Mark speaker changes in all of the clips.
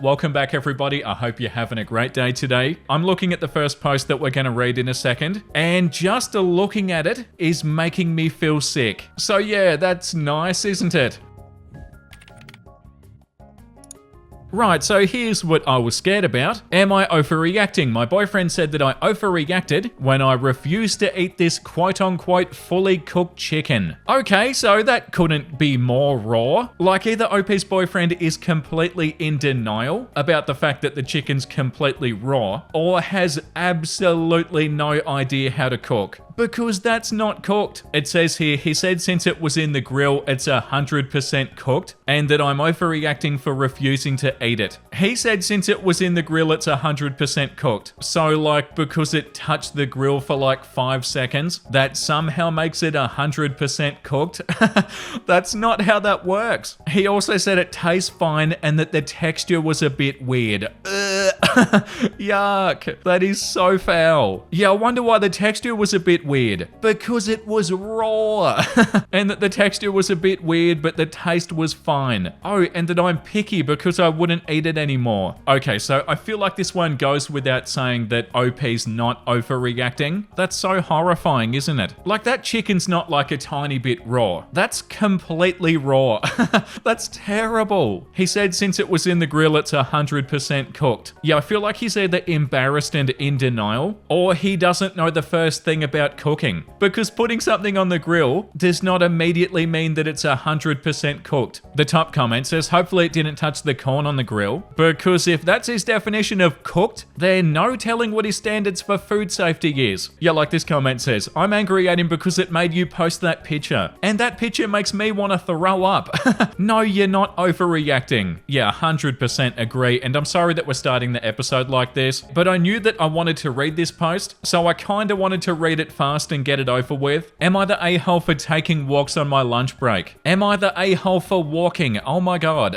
Speaker 1: Welcome back everybody, I hope you're having a great day today. I'm looking at the first post that we're going to read in a second, and just looking at it is making me feel sick. So yeah, that's nice, isn't it? Right, so here's what I was scared about. Am I overreacting? My boyfriend said that I overreacted when I refused to eat this quote-unquote fully cooked chicken. Okay, so that couldn't be more raw. Like either OP's boyfriend is completely in denial about the fact that the chicken's completely raw, or has absolutely no idea how to cook. Because that's not cooked. It says here, he said since it was in the grill, it's 100% cooked, and that I'm overreacting for refusing to eat it. He said since it was in the grill, it's 100% cooked. So like, because it touched the grill for like 5 seconds, that somehow makes it 100% cooked? That's not how that works. He also said it tastes fine and that the texture was a bit weird. Yuck, that is so foul. Yeah, I wonder why the texture was a bit weird. Because it was raw. And that the texture was a bit weird, but the taste was fine. Oh, and that I'm picky because I wouldn't eat it anymore. Okay, so I feel like this one goes without saying that OP's not overreacting. That's so horrifying, isn't it? Like that chicken's not like a tiny bit raw. That's completely raw. That's terrible. He said since it was in the grill, it's 100% cooked. Yeah, I feel like he's either embarrassed and in denial, or he doesn't know the first thing about cooking. Because putting something on the grill does not immediately mean that it's 100% cooked. The top comment says, hopefully it didn't touch the corn on the grill, because if that's his definition of cooked, then no telling what his standards for food safety is. Yeah, like this comment says, I'm angry at him because it made you post that picture, and that picture makes me want to throw up. No, you're not overreacting. Yeah, 100% agree, and I'm sorry that we're starting the episode like this, but I knew that I wanted to read this post, so I kinda wanted to read it fast and get it over with. Am I the a-hole for taking walks on my lunch break? Am I the a-hole for walking? Oh my god.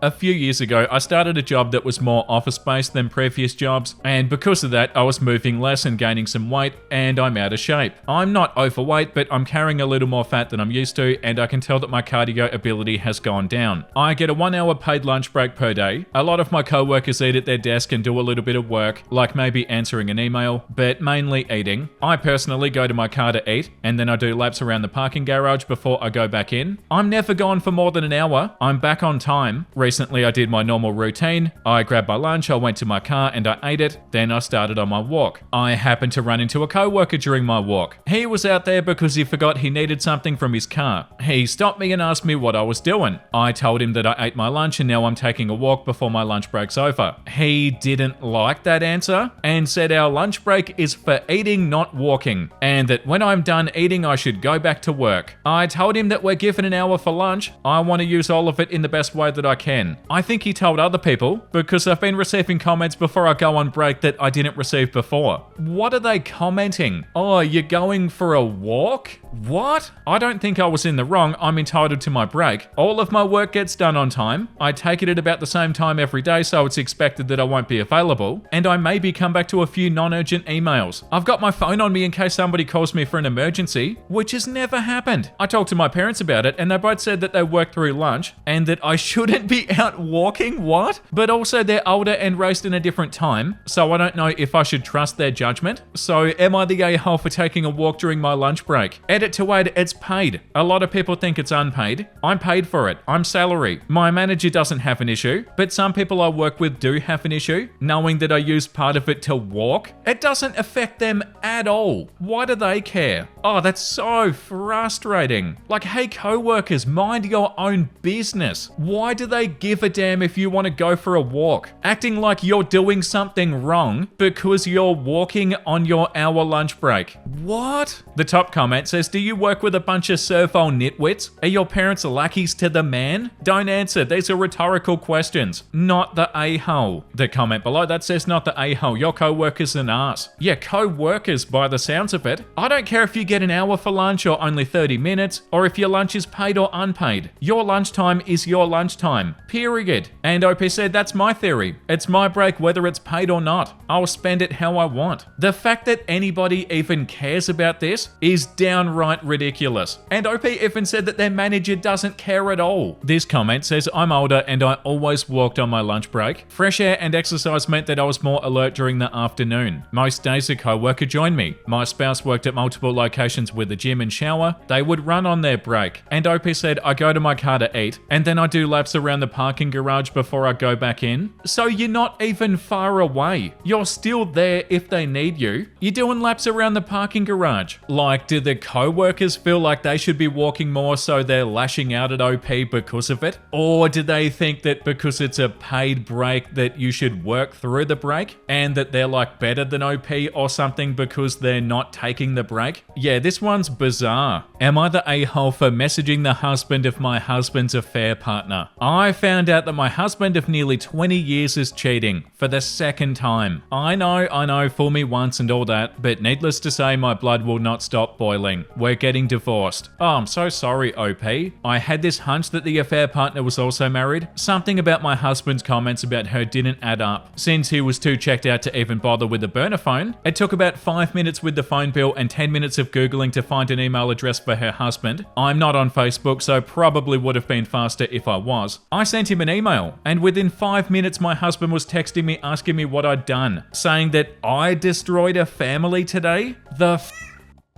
Speaker 1: A few years ago, I started a job that was more office-based than previous jobs, and because of that, I was moving less and gaining some weight, and I'm out of shape. I'm not overweight, but I'm carrying a little more fat than I'm used to, and I can tell that my cardio ability has gone down. I get a 1 hour paid lunch break per day. A lot of my co-workers eat at their desk and do a little bit of work, like maybe answering an email, but mainly eating. I personally go to my car to eat, and then I do laps around the parking garage before I go back in. I'm never gone for more than an hour. I'm back on time. Recently I did my normal routine. I grabbed my lunch, I went to my car and I ate it, then I started on my walk. I happened to run into a co-worker during my walk. He was out there because he forgot he needed something from his car. He stopped me and asked me what I was doing. I told him that I ate my lunch and now I'm taking a walk before my lunch break's over. He didn't like that answer and said our lunch break is for eating, not walking, and that when I'm done eating I should go back to work. I told him that we're given an hour for lunch. I want to use all of it in the best way that I can. I think he told other people because I've been receiving comments before I go on break that I didn't receive before. What are they commenting? Oh, you're going for a walk? What? I don't think I was in the wrong. I'm entitled to my break. All of my work gets done on time. I take it at about the same time every day, so it's expected that I won't be available, and I maybe come back to a few non-urgent emails. I've got my phone on me in case somebody calls me for an emergency, which has never happened. I talked to my parents about it and they both said that they worked through lunch and that I shouldn't be out walking. What? But also they're older and raised in a different time, so I don't know if I should trust their judgment. So am I the a-hole for taking a walk during my lunch break? Edit to aid, it's paid. A lot of people think it's unpaid. I'm paid for it. I'm salary. My manager doesn't have an issue, but some people I work with do have an issue, knowing that I use part of it to walk. It doesn't affect them at all. Why do they care? Oh, that's so frustrating. Like, hey co-workers, mind your own business. Why do they give a damn if you want to go for a walk? Acting like you're doing something wrong because you're walking on your hour lunch break. What? The top comment says, do you work with a bunch of servo nitwits? Are your parents lackeys to the man? Don't answer. These are rhetorical questions. Not the a-hole. The comment below that says not the a-hole. Your co-worker's an ass. Yeah, co-workers by the sounds of it. I don't care if you get get an hour for lunch or only 30 minutes, or if your lunch is paid or unpaid. Your lunchtime is your lunchtime, period. And OP said, that's my theory. It's my break whether it's paid or not. I'll spend it how I want. The fact that anybody even cares about this is downright ridiculous. And OP even said that their manager doesn't care at all. This comment says, I'm older and I always walked on my lunch break. Fresh air and exercise meant that I was more alert during the afternoon. Most days a co-worker joined me. My spouse worked at multiple locations with a gym and shower. They would run on their break. And OP said, I go to my car to eat, and then I do laps around the parking garage before I go back in. So you're not even far away. You're still there if they need you. You're doing laps around the parking garage. Like, do the co-workers feel like they should be walking more so they're lashing out at OP because of it? Or do they think that because it's a paid break that you should work through the break and that they're like better than OP or something because they're not taking the break? Yeah, this one's bizarre. Am I the a-hole for messaging the husband if my husband's affair partner? I found out that my husband of nearly 20 years is cheating for the second time. I know, fool me once and all that, but needless to say, my blood will not stop boiling. We're getting divorced. Oh, I'm so sorry, OP. I had this hunch that the affair partner was also married. Something about my husband's comments about her didn't add up. Since he was too checked out to even bother with the burner phone, it took about 5 minutes with the phone bill and 10 minutes of Googling to find an email address for her husband. I'm not on Facebook, so probably would have been faster if I was. I sent him an email, and within 5 minutes my husband was texting me asking me what I'd done, saying that I destroyed a family today? The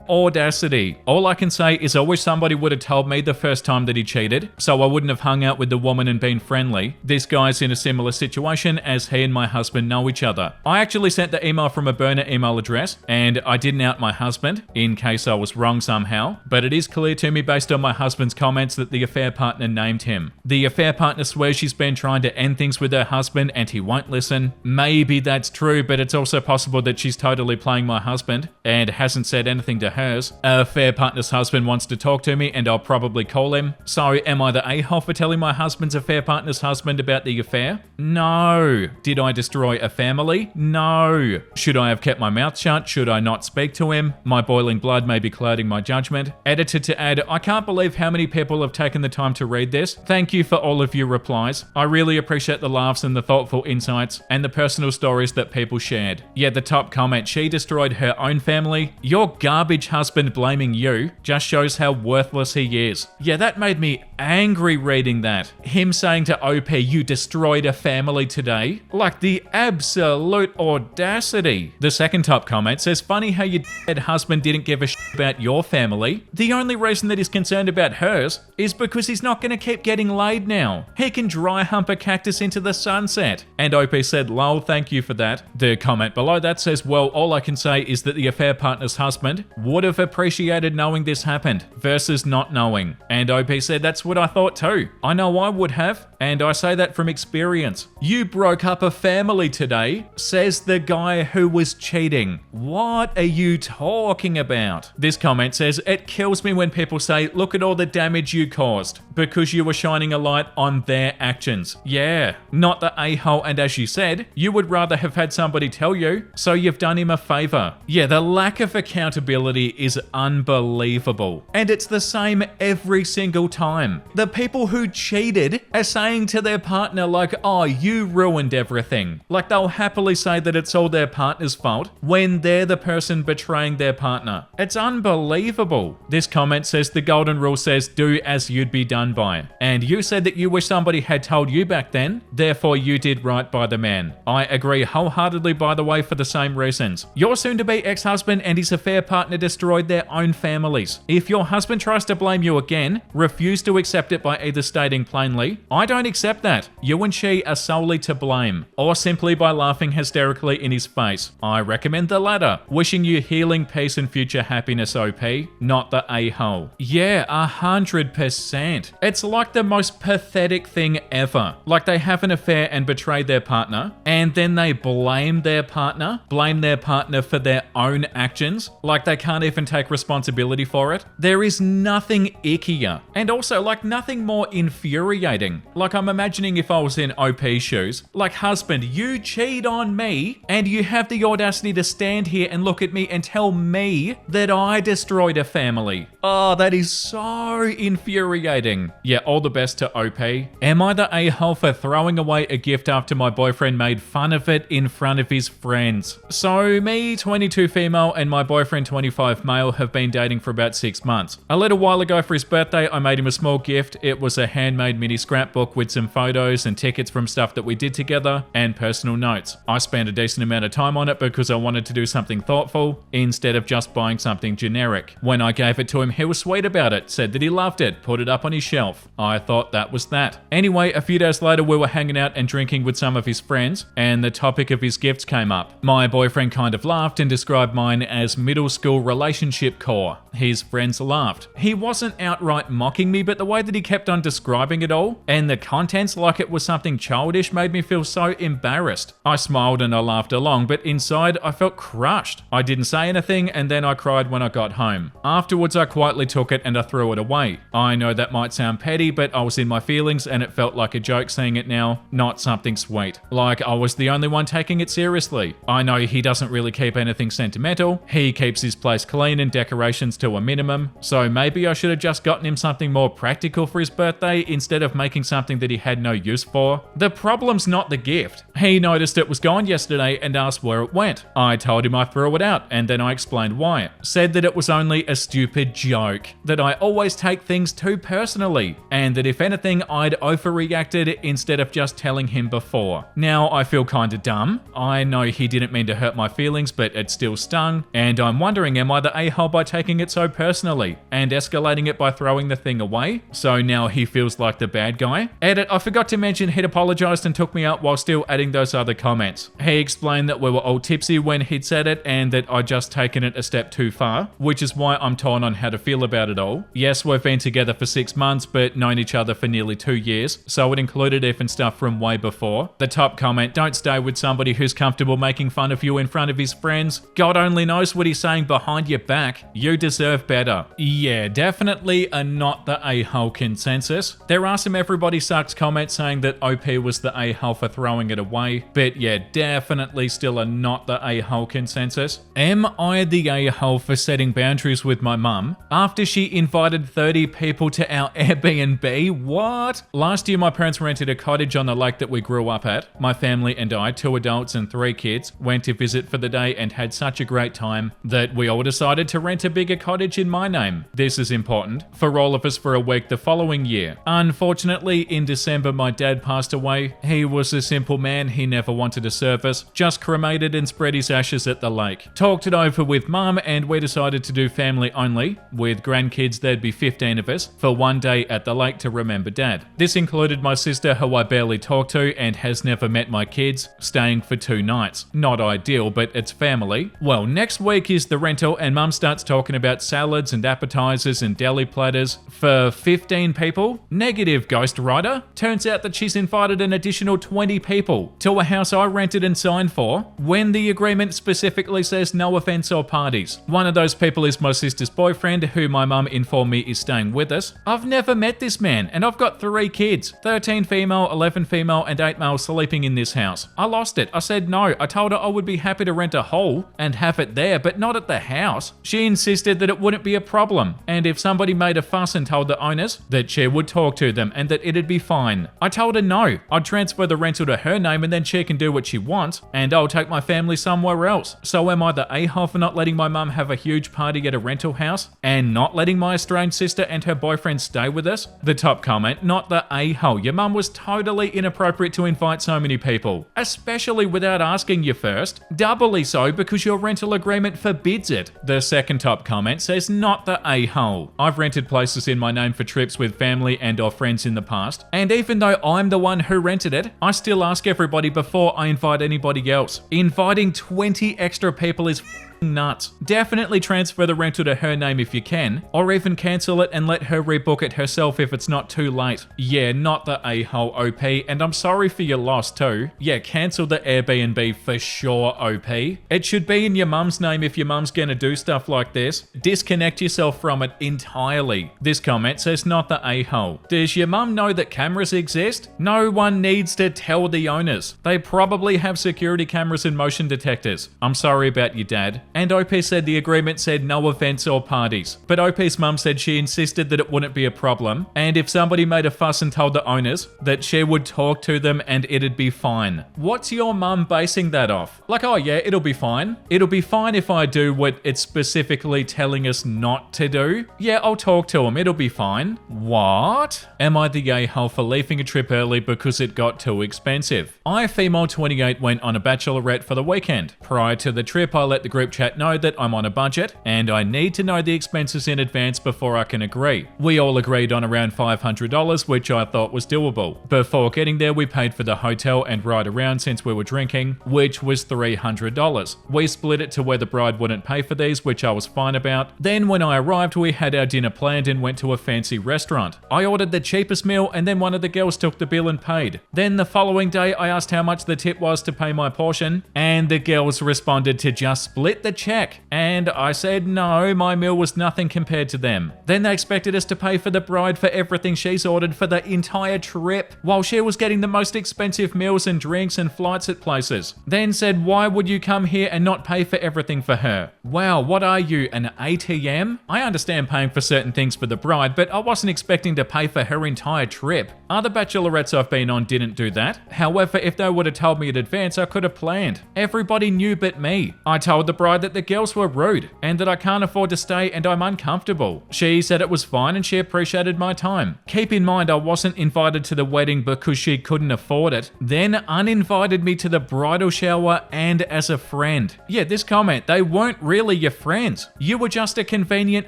Speaker 1: audacity. All I can say is I wish somebody would have told me the first time that he cheated, so I wouldn't have hung out with the woman and been friendly. This guy's in a similar situation as he and my husband know each other. I actually sent the email from a burner email address, and I didn't out my husband, in case I was wrong somehow, but it is clear to me based on my husband's comments that the affair partner named him. The affair partner swears she's been trying to end things with her husband and he won't listen. Maybe that's true, but it's also possible that she's totally playing my husband and hasn't said anything to hers. A affair partner's husband wants to talk to me and I'll probably call him. So am I the a-hole for telling my husband's affair partner's husband about the affair? No. Did I destroy a family? No. Should I have kept my mouth shut? Should I not speak to him? My boiling blood may be clouding my judgment. Editor to add, I can't believe how many people have taken the time to read this. Thank you for all of your replies. I really appreciate the laughs and the thoughtful insights and the personal stories that people shared. Yeah, the top comment, she destroyed her own family. Your garbage husband blaming you just shows how worthless he is. Yeah, that made me angry reading that. Him saying to OP, you destroyed a family today. Like the absolute audacity. The second top comment says, funny how your dead husband didn't give a shit about your family. The only reason that he's concerned about hers is because he's not going to keep getting laid now. He can dry hump a cactus into the sunset. And OP said, lol, thank you for that. The comment below that says, well, all I can say is that the affair partner's husband would have appreciated knowing this happened versus not knowing. And OP said, that's what I thought too. I know I would have, and I say that from experience. You broke up a family today, says the guy who was cheating. What are you talking about? This comment says, it kills me when people say, look at all the damage you caused because you were shining a light on their actions. Yeah, not the a-hole, and as you said, you would rather have had somebody tell you, so you've done him a favor. Yeah, the lack of accountability is unbelievable. And it's the same every single time. The people who cheated are saying to their partner like, oh, you ruined everything. Like they'll happily say that it's all their partner's fault when they're the person betraying their partner. It's unbelievable. This comment says the golden rule says do as you'd be done by. And you said that you wish somebody had told you back then, therefore you did right by the man. I agree wholeheartedly, by the way, for the same reasons. Your soon-to-be ex-husband and his affair partner destroyed their own families. If your husband tries to blame you again, refuse to accept it by either stating plainly, I don't accept that. You and she are solely to blame, or simply by laughing hysterically in his face. I recommend the latter. Wishing you healing, peace, and future happiness, OP, not the a-hole. Yeah, 100%. It's like the most pathetic thing ever. Like they have an affair and betray their partner, and then they blame their partner for their own actions. Like they can't even take responsibility for it. There is nothing ickier. And also, like, like nothing more infuriating. Like I'm imagining if I was in OP's shoes, like husband, you cheat on me and you have the audacity to stand here and look at me and tell me that I destroyed a family. Oh, that is so infuriating. Yeah, all the best to OP. Am I the a-hole for throwing away a gift after my boyfriend made fun of it in front of his friends? So me, 22 female, and my boyfriend, 25 male, have been dating for about 6 months. A little while ago for his birthday, I made him a small gift. It was a handmade mini scrapbook with some photos and tickets from stuff that we did together and personal notes. I spent a decent amount of time on it because I wanted to do something thoughtful instead of just buying something generic. When I gave it to him, he was sweet about it, said that he loved it, put it up on his shelf. I thought that was that. Anyway, a few days later, we were hanging out and drinking with some of his friends, and the topic of his gifts came up. My boyfriend kind of laughed and described mine as middle school relationship core. His friends laughed. He wasn't outright mocking me, but the way that he kept on describing it all, and the contents like it was something childish, made me feel so embarrassed. I smiled and I laughed along, but inside I felt crushed. I didn't say anything, and then I cried when I got home. Afterwards, I quietly took it and I threw it away. I know that might sound petty, but I was in my feelings and it felt like a joke seeing it now, not something sweet. Like I was the only one taking it seriously. I know he doesn't really keep anything sentimental. He keeps his place clean and decorations to a minimum. So maybe I should have just gotten him something more practical for his birthday instead of making something that he had no use for. The problem's not the gift. He noticed it was gone yesterday and asked where it went. I told him I threw it out and then I explained why. Said that it was only a stupid joke, that I always take things too personally, and that if anything I'd overreacted instead of just telling him before. Now I feel kinda dumb. I know he didn't mean to hurt my feelings, but it still stung, and I'm wondering, am I the a-hole by taking it so personally and escalating it by throwing the thing away? So now he feels like the bad guy? Edit, I forgot to mention he'd apologized and took me out while still adding those other comments. He explained that we were all tipsy when he'd said it and that I'd just taken it a step too far, which is why I'm torn on how to feel about it all. Yes, we've been together for 6 months, but known each other for nearly 2 years, so it included even stuff from way before. The top comment, don't stay with somebody who's comfortable making fun of you in front of his friends. God only knows what he's saying behind your back. You deserve better. Yeah, definitely a not the a-hole consensus. There are some everybody sucks comments saying that OP was the a-hole for throwing it away, but yeah, definitely still a not the a-hole consensus. Am I the a-hole for setting boundaries with my mum after she invited 30 people to our Airbnb? What? Last year, my parents rented a cottage on the lake that we grew up at. My family and I, 2 adults and 3 kids, went to visit for the day and had such a great time that we all decided to rent a bigger cottage in my name. This is important. For all of us for a week the following year. Unfortunately, in December, my dad passed away. He was a simple man. He never wanted a service, just cremated and spread his ashes at the lake. Talked it over with mum and we decided to do family only. With grandkids, there'd be 15 of us for one day at the lake to remember dad. This included my sister, who I barely talk to and has never met my kids, staying for 2 nights. Not ideal, but it's family. Well, next week is the rental and mum starts talking about salads and appetizers and deli platters for 15 people. Negative, Ghost Rider. Turns out that she's invited an additional 20 people to a house I rented and signed for when the agreement specifically says no events or parties. One of those people is my sister's boyfriend, who my mum informed me is staying with us. I've never met this man and I've got 3 kids, 13 female, 11 female and 8 male sleeping in this house. I lost it. I said no. I told her I would be happy to rent a hole and have it there, but not at the house. She insisted that it wouldn't be a problem, and if somebody made a fuss and told the owners, that she would talk to them and that it'd be fine. I told her no. I'd transfer the rental to her name and then she can do what she wants, and I'll take my family somewhere else. So am I the a-hole for not letting my mum have a huge party at a rental house and not letting my estranged sister and her boyfriend stay with us? The top comment, not the a-hole. Your mum was totally inappropriate to invite so many people, especially without asking you first. Doubly so because your rental agreement forbids it. The second top comment says not the a-hole. I've rented places in my name for trips with family and or friends in the past, and even though I'm the one who rented it, I still ask everybody before I invite anybody else. Inviting 20 extra people is Nuts. Definitely transfer the rental to her name if you can, or even cancel it and let her rebook it herself if it's not too late. Yeah, not the a-hole OP, and I'm sorry for your loss too. Yeah, cancel the Airbnb for sure, OP. It should be in your mum's name if your mum's gonna do stuff like this. Disconnect yourself from it entirely. This comment says not the a-hole. Does your mum know that cameras exist? No one needs to tell the owners. They probably have security cameras and motion detectors. I'm sorry about your dad. And OP said the agreement said no events or parties. But OP's mum said she insisted that it wouldn't be a problem, and if somebody made a fuss and told the owners, that she would talk to them and it'd be fine. What's your mum basing that off? Like, oh yeah, it'll be fine. It'll be fine if I do what it's specifically telling us not to do. Yeah, I'll talk to him, it'll be fine. What? Am I the a-hole for leaving a trip early because it got too expensive? I, female 28, went on a bachelorette for the weekend. Prior to the trip, I let the group chat know that I'm on a budget and I need to know the expenses in advance before I can agree. We all agreed on around $500, which I thought was doable. Before getting there, we paid for the hotel and ride around since we were drinking, which was $300. We split it to where the bride wouldn't pay for these, which I was fine about. Then when I arrived, we had our dinner planned and went to a fancy restaurant. I ordered the cheapest meal and then one of the girls took the bill and paid. Then the following day, I asked how much the tip was to pay my portion, and the girls responded to just split the check. And I said no, my meal was nothing compared to them. Then they expected us to pay for the bride for everything she's ordered for the entire trip, while she was getting the most expensive meals and drinks and flights at places. Then said, why would you come here and not pay for everything for her? Wow, what are you, an ATM? I understand paying for certain things for the bride, but I wasn't expecting to pay for her entire trip. Other bachelorettes I've been on didn't do that. However, if they would have told me in advance, I could have planned. Everybody knew but me. I told the bride that the girls were rude and that I can't afford to stay and I'm uncomfortable. She said it was fine and she appreciated my time. Keep in mind, I wasn't invited to the wedding because she couldn't afford it, then uninvited me to the bridal shower and as a friend. Yeah, this comment, they weren't really your friends. You were just a convenient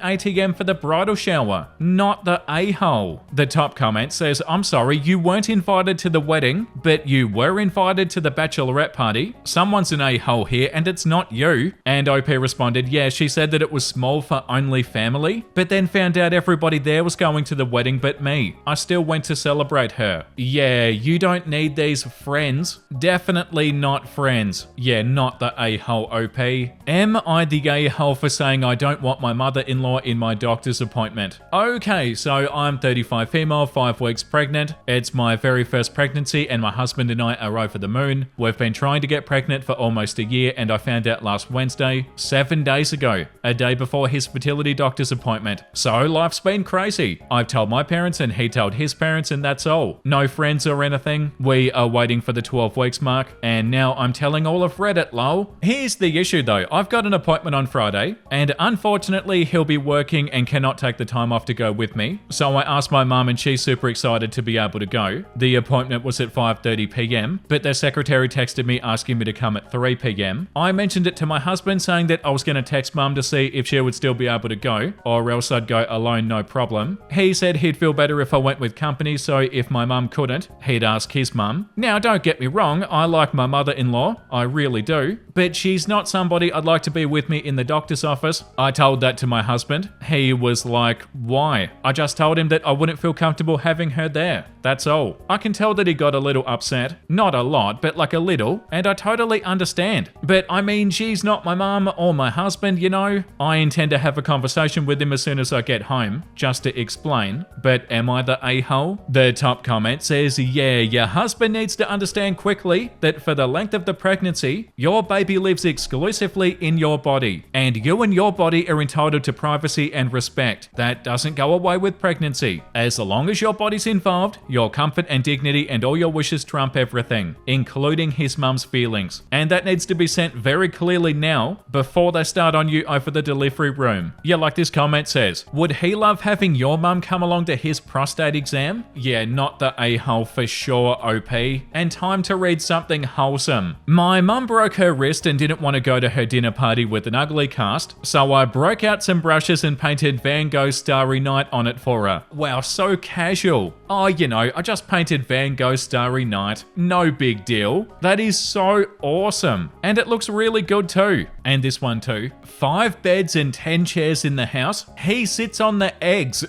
Speaker 1: ATM for the bridal shower, not the a-hole. The top comment says, I'm sorry, you weren't invited to the wedding, but you were invited to the bachelorette party. Someone's an a-hole here and it's not you. And OP responded, yeah, she said that it was small for only family, but then found out everybody there was going to the wedding but me. I still went to celebrate her. Yeah, you don't need these friends. Definitely not friends. Yeah, not the a-hole OP. Am I the a-hole for saying I don't want my mother-in-law in my doctor's appointment? Okay, so I'm 35 female, 5 weeks pregnant. It's my very first pregnancy and my husband and I are over the moon. We've been trying to get pregnant for almost a year and I found out last Wednesday, 7 days ago, a day before his fertility doctor's appointment. So life's been crazy. I've told my parents and he told his parents and that's all. No friends or anything. We are waiting for the 12 weeks mark and now I'm telling all of Reddit, lol. Here's the issue though. I've got an appointment on Friday and unfortunately he'll be working and cannot take the time off to go with me. So I asked my mum and she's super excited to be able to go. The appointment was at 5:30 p.m, but their secretary texted me asking me to come at 3 p.m. I mentioned it to my husband saying that I was going to text mum to see if she would still be able to go or else I'd go alone, no problem. He said he'd feel better if I went with company, so if my mum couldn't, he'd ask his mum. Now don't get me wrong, I like my mother-in-law, I really do, but she's not somebody I'd like to be with me in the doctor's office. I told that to my husband. He was like, why? I just told him that I wouldn't feel comfortable having her there. That's all. I can tell that he got a little upset. Not a lot, but like a little, and I totally understand. But I mean, she's not my mum or my husband, you know? I intend to have a conversation with him as soon as I get home, just to explain. But am I the a-hole? The top comment says, yeah, your husband needs to understand quickly that for the length of the pregnancy, your baby lives exclusively in your body, and you and your body are entitled to privacy and respect. That doesn't go away with pregnancy. As long as your body's involved, your comfort and dignity and all your wishes trump everything, including his mum's feelings. And that needs to be sent very clearly now, before they start on you over the delivery room. Yeah, like this comment says, would he love having your mum come along to his prostate exam? Yeah, not the a-hole for sure, OP. And time to read something wholesome. My mum broke her wrist and didn't want to go to her dinner party with an ugly cast, so I broke out some brushes and painted Van Gogh's Starry Night on it for her. Wow, so casual. Oh, you know, I just painted Van Gogh's Starry Night. No big deal. That is so awesome. And it looks really good too. And this one too. 5 beds and 10 chairs in the house. He sits on the eggs.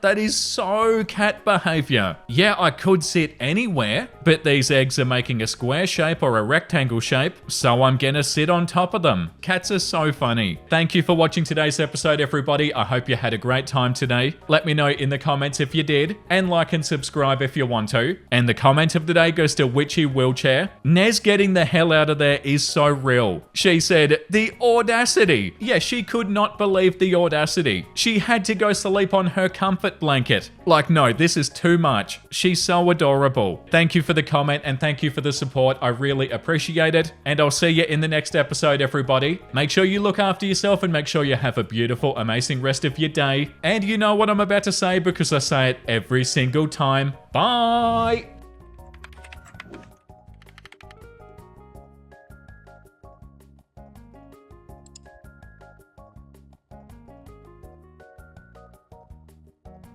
Speaker 1: That is so cat behavior. Yeah, I could sit anywhere, but these eggs are making a square shape or a rectangle shape, so I'm gonna sit on top of them. Cats are so funny. Thank you for watching today's episode, everybody. I hope you had a great time today. Let me know in the comments if you did, and like and subscribe if you want to. And the comment of the day goes to Witchy Wheelchair. Nez getting the hell out of there is so real. She said, the audacity. Yeah, she could not believe the audacity. She had to go sleep on her comfort blanket. Like, no, this is too much. She's so adorable. Thank you for the comment and thank you for the support. I really appreciate it. And I'll see you in the next episode, everybody. Make sure you look after yourself and make sure you have a beautiful, amazing rest of your day. And you know what I'm about to say because I say it every single time. Bye!